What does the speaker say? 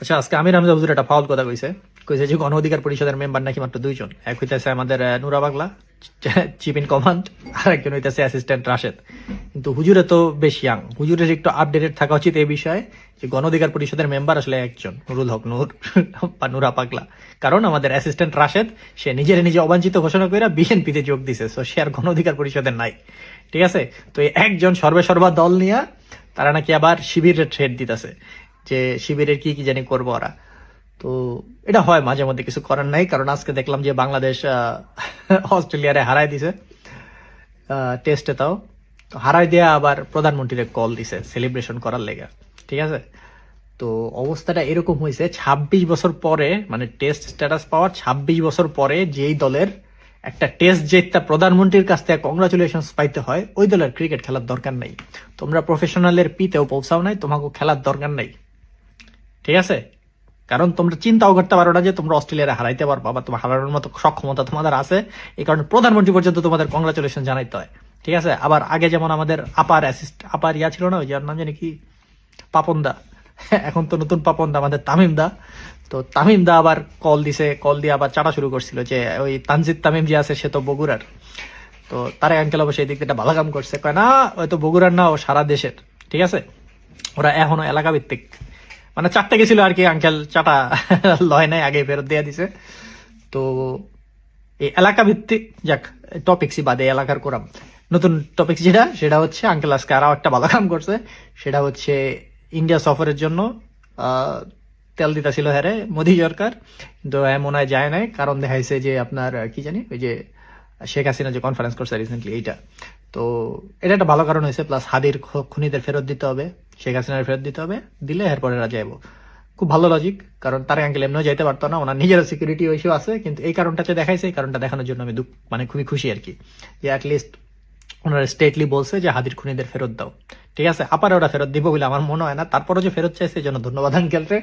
আচ্ছা, আজকে আমির হামজা হুজুর একটা ফাউল কথা কইছে। কইছে যে গণ অধিকার পরিষদের মেম্বার নাকি মাত্র 2 জন। এক হইতেছে আমাদের নুরা পাগলা, চিফ ইন কমান্ড, আর একজন হইতেছে অ্যাসিস্ট্যান্ট রাশেদ। কিন্তু হুজুরে তো বেশ ইয়াং, হুজুরের একটু আপডেটেড থাকা উচিত এই বিষয়ে যে গণ অধিকার পরিষদের মেম্বার আসলে একজন, নুরুল হক নূর বা নুরা পাগলা। কারণ আমাদের অ্যাসিস্ট্যান্ট রাশেদ সে নিজে অবাঞ্ছিত ঘোষণা করে বিএনপিতে যোগ দিছে, সো সে আর গণ অধিকার পরিষদের নাই। ঠিক আছে, তো এই একজন সর্বা দল নিয়ে তারা নাকি আবার শিবিরের থ্রেড দিতেছে যে শিবিরের কি কি জানি করবো ওরা। তো এটা হয় মাঝে মধ্যে, কিছু করার নাই। কারণ আজকে দেখলাম যে বাংলাদেশ অস্ট্রেলিয়ারে হারাই দিছে টেস্টে, তাও তো হারাই দেয়া আবার প্রধানমন্ত্রীর কল দিছে সেলিব্রেশন করার লেগে। ঠিক আছে, তো অবস্থাটা এরকম হয়েছে 26 বছর পরে, মানে টেস্ট স্ট্যাটাস পাওয়ার 26 বছর পরে যেই দলের একটা টেস্ট জেতা প্রধানমন্ত্রীর কাছ থেকে কংগ্রাচুলেশন পাইতে হয়, ওই দলের ক্রিকেট খেলার দরকার নাই। তোমরা প্রফেশনালের পিতেও পৌঁছাও নাই, তোমাকে খেলার দরকার নাই। ঠিক আছে, কারণ তোমরা চিন্তাও করতে পারো না যে তোমরা অস্ট্রেলিয়ারে হারাইতে পারবা বা তোমার হারানোর মতো সক্ষমতা তোমাদের আছে। এই কারণে প্রধানমন্ত্রী পর্যন্ত তোমাদের কংগ্রাচুলেশন জানাইতে হয়। ঠিক আছে, আবার আগে যেমন আমাদের আপার ইয়া ছিল না, ওই যার নাম জানি কি, পাপন দা। এখন তো নতুন পাপন দা আমাদের তামিম দা। তো তামিম দা আবার কল দিছে, কল দিয়ে আবার চাটা শুরু করছিল যে ওই তানজিদ তামিম যে আছে সে তো বগুড়ার। তো তারে আঙ্কেল অবশ্যই এই দিক থেকে ভালো কাম করছে, কয় না ওই তো বগুড়ার না, ও সারা দেশের। ঠিক আছে, ওরা এখনো এলাকা ভিত্তিক, মানে চারটে গেছিল আর কি, আঙ্কেল চাটা লয় নাই, আগে ফেরত দিয়ে দিছে। তো এই এলাকা ভিত্তিক, যাক টপিক্সই বাদে এলাকার কোরাম। নতুন টপিক্স যেটা, সেটা হচ্ছে আঙ্কেল আজকে আরো একটা ভালো কাম করছে। সেটা হচ্ছে ইন্ডিয়া সফরের জন্য তেল দিতেছিল হ্যারে মোদী সরকার, কিন্তু মনে হয় যায় নাই। কারণ দেখাইছে যে আপনার কি জানি ওই যে শেখ হাসিনা যে কনফারেন্স করছে রিসেন্টলি, এইটা। তো এটা একটা ভালো কারণ হয়েছে, প্লাস হাদির খুনিদের ফেরত দিতে হবে, শেখ হাসিনার ফেরত দিতে হবে, দিলে এরপরে যাইব। খুব ভালো লজিক, কারণ তার আঙ্কেল এমনিও যাইতে পারতো না, ওনার নিজেরও সিকিউরিটি ইস্যু আছে। কিন্তু এই কারণটা যে দেখাইছে, এই কারণটা দেখানোর জন্য আমি মানে খুবই খুশি আর কি, যে অ্যাটলিস্ট ওনারা স্টেটলি বলছে যে হাদির খুনিদের ফেরত দাও। ঠিক আছে, আপারে ওরা ফেরত দিব বলে আমার মনে হয় না, তারপরও যে ফেরত চাইছে এই জন্য ধন্যবাদ আঙ্কেল রে।